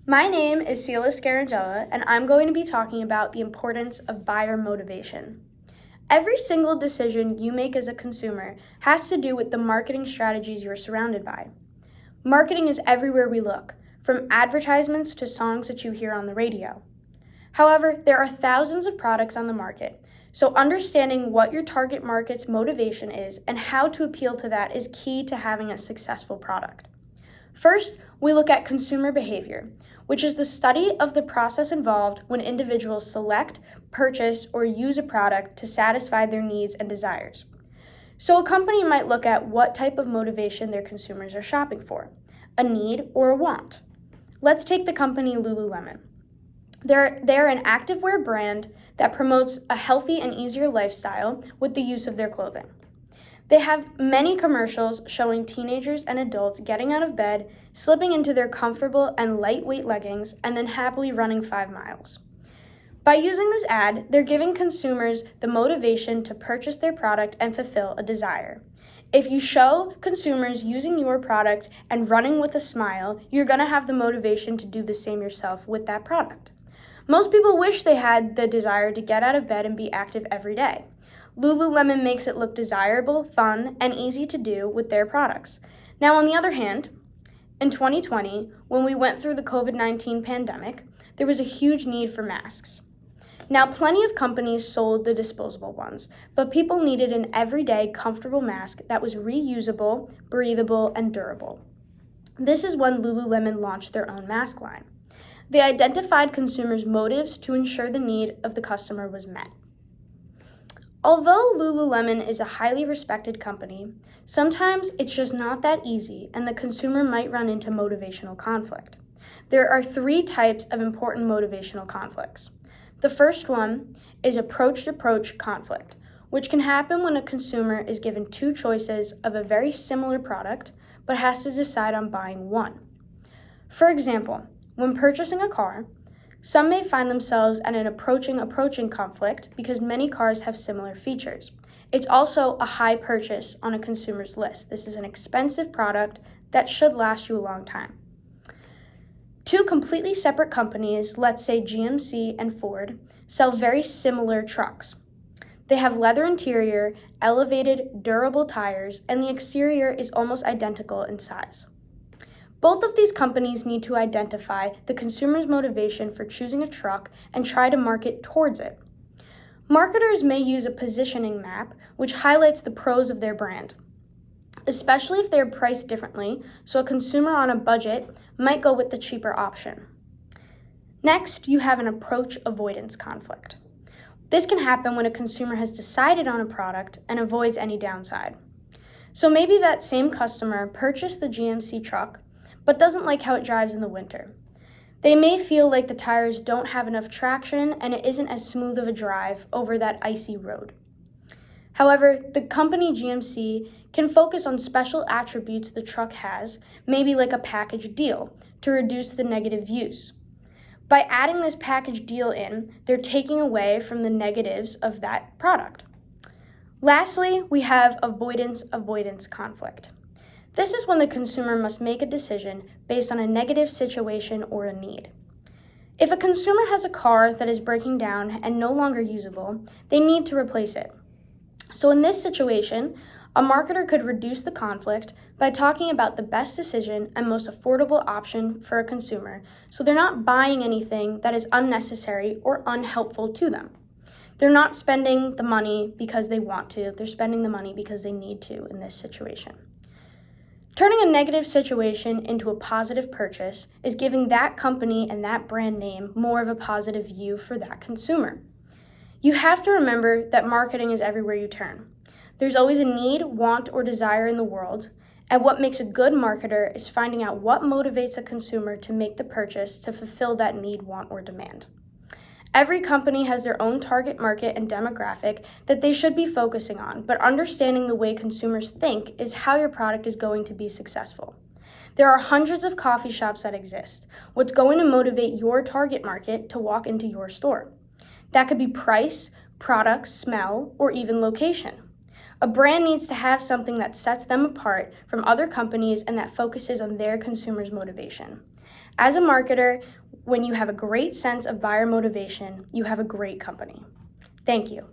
My name is Celia Scarangella, and I'm going to be talking about the importance of buyer motivation. Every single decision you make as a consumer has to do with the marketing strategies you're surrounded by. Marketing is everywhere we look, from advertisements to songs that you hear on the radio. However, there are thousands of products on the market, so understanding what your target market's motivation is and how to appeal to that is key to having a successful product. First, we look at consumer behavior, which is the study of the process involved when individuals select, purchase, or use a product to satisfy their needs and desires. So a company might look at what type of motivation their consumers are shopping for, a need or a want. Let's take the company Lululemon. They're an activewear brand that promotes a healthy and easier lifestyle with the use of their clothing. They have many commercials showing teenagers and adults getting out of bed, slipping into their comfortable and lightweight leggings, and then happily running 5 miles. By using this ad, they're giving consumers the motivation to purchase their product and fulfill a desire. If you show consumers using your product and running with a smile, you're going to have the motivation to do the same yourself with that product. Most people wish they had the desire to get out of bed and be active every day. Lululemon makes it look desirable, fun, and easy to do with their products. Now, on the other hand, in 2020, when we went through the COVID-19 pandemic, there was a huge need for masks. Now, plenty of companies sold the disposable ones, but people needed an everyday, comfortable mask that was reusable, breathable, and durable. This is when Lululemon launched their own mask line. They identified consumers' motives to ensure the need of the customer was met. Although Lululemon is a highly respected company, sometimes it's just not that easy and the consumer might run into motivational conflict. There are 3 types of important motivational conflicts. The first one is approach-to-approach conflict, which can happen when a consumer is given 2 choices of a very similar product but has to decide on buying one. For example, when purchasing a car, some may find themselves at an approaching conflict because many cars have similar features. It's also a high purchase on a consumer's list. This is an expensive product that should last you a long time. 2 completely separate companies, let's say GMC and Ford, sell very similar trucks. They have leather interior, elevated, durable tires, and the exterior is almost identical in size. Both of these companies need to identify the consumer's motivation for choosing a truck and try to market towards it. Marketers may use a positioning map which highlights the pros of their brand, especially if they are priced differently, so a consumer on a budget might go with the cheaper option. Next, you have an approach avoidance conflict. This can happen when a consumer has decided on a product and avoids any downside. So maybe that same customer purchased the GMC truck but doesn't like how it drives in the winter. They may feel like the tires don't have enough traction and it isn't as smooth of a drive over that icy road. However, the company GMC can focus on special attributes the truck has, maybe like a package deal, to reduce the negative views. By adding this package deal in, they're taking away from the negatives of that product. Lastly, we have avoidance conflict. This is when the consumer must make a decision based on a negative situation or a need. If a consumer has a car that is breaking down and no longer usable, they need to replace it. So in this situation, a marketer could reduce the conflict by talking about the best decision and most affordable option for a consumer, so they're not buying anything that is unnecessary or unhelpful to them. They're not spending the money because they want to, they're spending the money because they need to in this situation. Turning a negative situation into a positive purchase is giving that company and that brand name more of a positive view for that consumer. You have to remember that marketing is everywhere you turn. There's always a need, want, or desire in the world, and what makes a good marketer is finding out what motivates a consumer to make the purchase to fulfill that need, want, or demand. Every company has their own target market and demographic that they should be focusing on, but understanding the way consumers think is how your product is going to be successful. There are hundreds of coffee shops that exist. What's going to motivate your target market to walk into your store? That could be price, product, smell, or even location. A brand needs to have something that sets them apart from other companies and that focuses on their consumers' motivation. As a marketer, when you have a great sense of buyer motivation, you have a great company. Thank you.